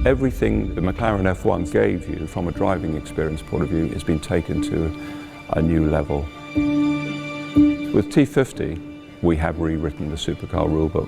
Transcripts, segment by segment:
Everything the McLaren F1 gave you from a driving experience point of view has been taken to a new level. With T50, we have rewritten the supercar rulebook.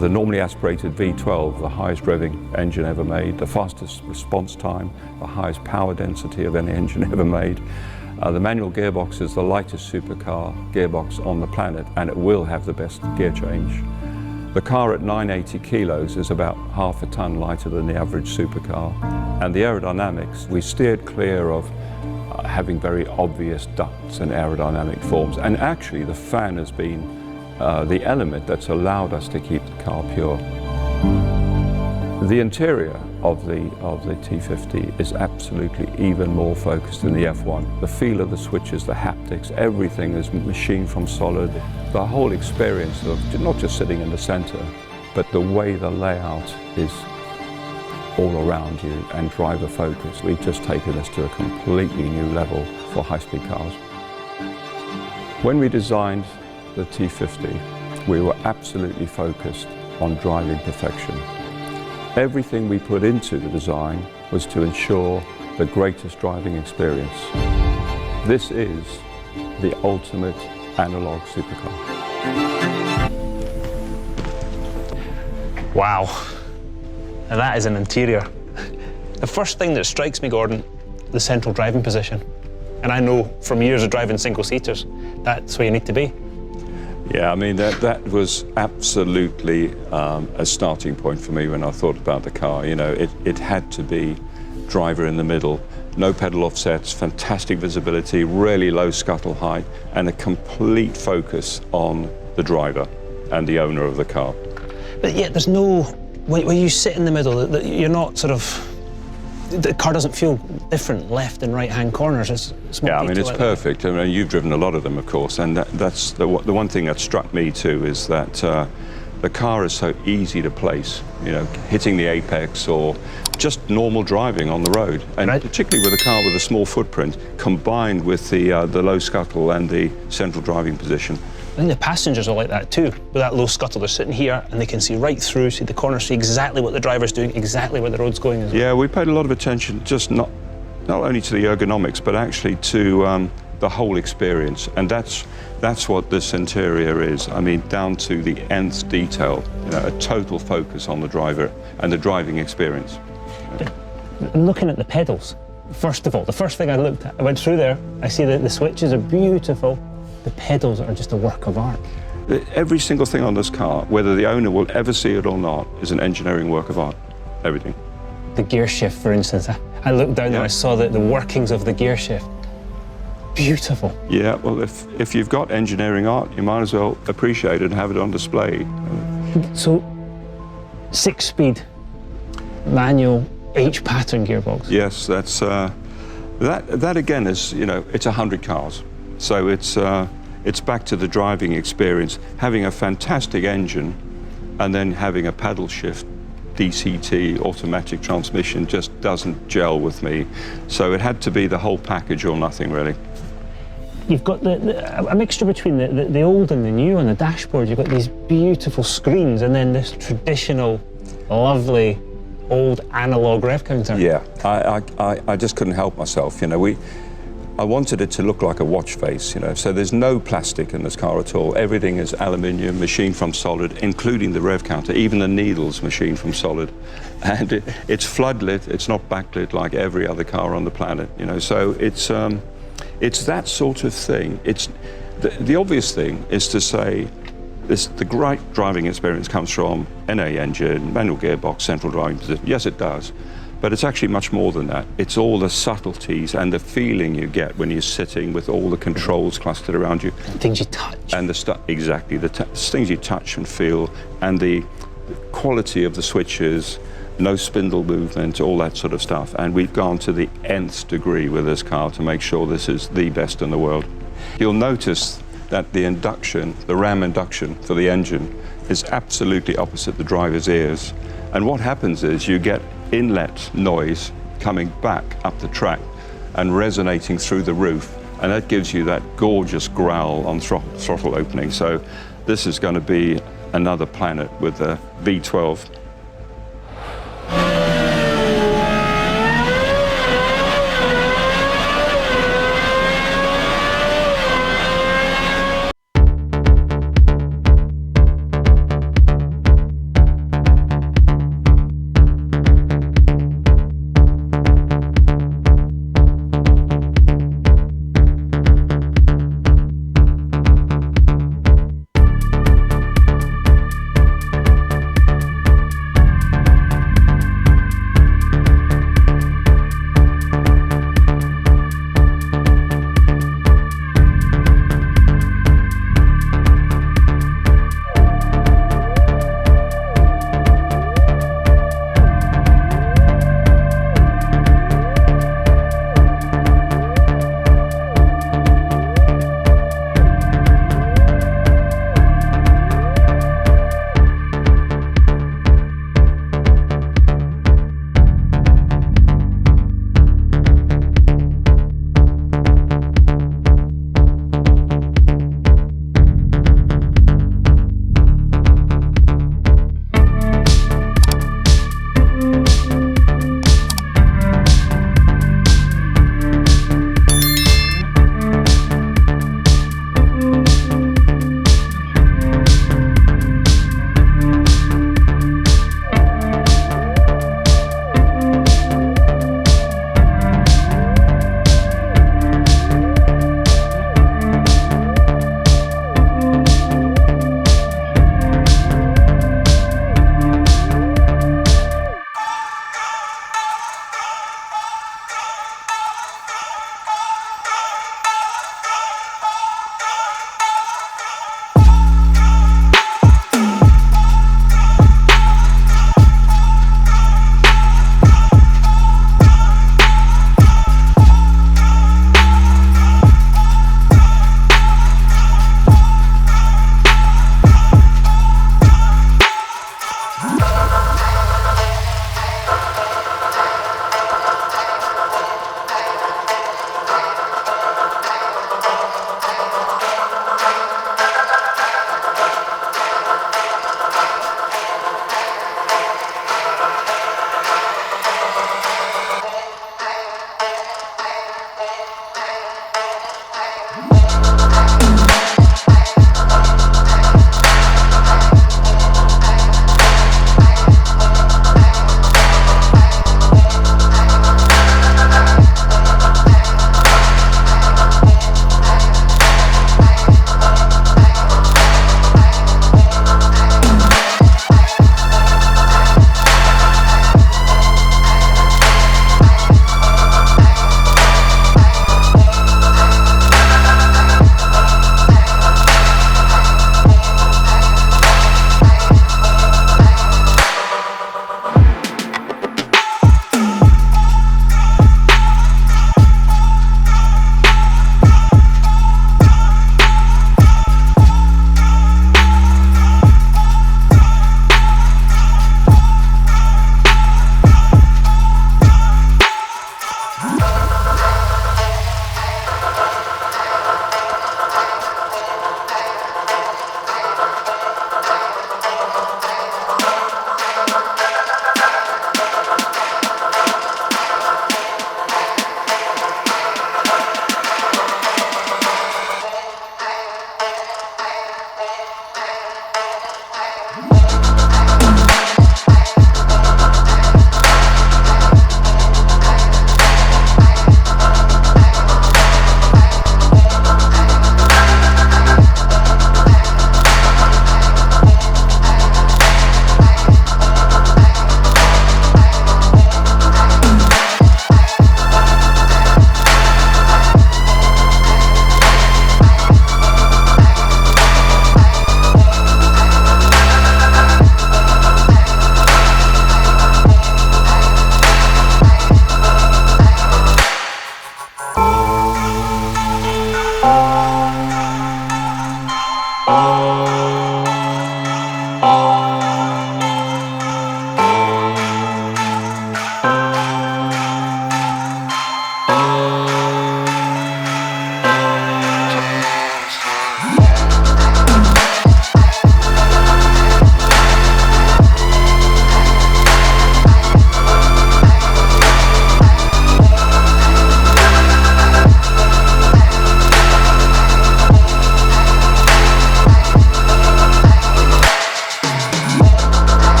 The normally aspirated V12, the highest revving engine ever made, the fastest response time, the highest power density of any engine ever made. The manual gearbox is the lightest supercar gearbox on the planet, and it will have the best gear change. The car at 980 kilos is about half a ton lighter than the average supercar. And the aerodynamics, we steered clear of having very obvious ducts and aerodynamic forms. And actually the fan has been the element that's allowed us to keep the car pure. The interior of the T50 is absolutely even more focused than the F1. The feel of the switches, the haptics, everything is machined from solid. The whole experience of not just sitting in the center, but the way the layout is all around you and driver focused. We've just taken us to a completely new level for high-speed cars. When we designed the T50, we were absolutely focused on driving perfection. Everything we put into the design was to ensure the greatest driving experience. This is the ultimate analog supercar. Wow, now that is an interior. The first thing that strikes me, Gordon, the central driving position. And I know from years of driving single-seaters, that's where you need to be. Yeah, I mean, that was absolutely a starting point for me when I thought about the car. You know, it had to be driver in the middle, no pedal offsets, fantastic visibility, really low scuttle height, and a complete focus on the driver and the owner of the car. But yet there's no, when you sit in the middle, you're not sort of, the car doesn't feel different left and right-hand corners. It's yeah, I mean, it's perfect. I mean, you've driven a lot of them, of course, and that's the one thing that struck me too is that the car is so easy to place, you know, hitting the apex or just normal driving on the road, and particularly with a car with a small footprint, combined with the low scuttle and the central driving position. I think the passengers are like that too. With that low scuttle, they're sitting here and they can see right through, see the corner, see exactly what the driver's doing, exactly where the road's going as well. Yeah, we paid a lot of attention, just not only to the ergonomics, but actually to the whole experience. And that's what this interior is. I mean, down to the nth detail, you know, a total focus on the driver and the driving experience. I'm looking at the pedals. First of all, the first thing I looked at, I went through there, I see that the switches are beautiful. The pedals are just a work of art. Every single thing on this car, whether the owner will ever see it or not, is an engineering work of art. Everything. The gear shift, for instance, I looked down there, I saw the workings of the gear shift. Beautiful. Yeah, well, if you've got engineering art, you might as well appreciate it and have it on display. So, 6-speed, manual, H-pattern gearbox. Yes, that's, that again is, you know, it's 100 cars. So it's back to the driving experience, having a fantastic engine and then having a paddle shift DCT automatic transmission just doesn't gel with me. So it had to be the whole package or nothing, really. You've got a mixture between the old and the new on the dashboard. You've got these beautiful screens and then this traditional, lovely, old analog rev counter. Yeah, I just couldn't help myself, you know. I wanted it to look like a watch face, you know, so there's no plastic in this car at all. Everything is aluminium, machined from solid, including the rev counter, even the needles machined from solid. And it's floodlit, it's not backlit like every other car on the planet, you know, so it's that sort of thing. It's the obvious thing is to say the great driving experience comes from NA engine, manual gearbox, central driving position. Yes, it does. But it's actually much more than that. It's all the subtleties and the feeling you get when you're sitting with all the controls clustered around you. And things you touch. And the stuff, exactly, the things you touch and feel, and the quality of the switches, no spindle movement, all that sort of stuff. And we've gone to the nth degree with this car to make sure this is the best in the world. You'll notice that the induction, the ram induction for the engine, is absolutely opposite the driver's ears. And what happens is you get inlet noise coming back up the track and resonating through the roof, and that gives you that gorgeous growl on throttle opening. So this is going to be another planet with the V12.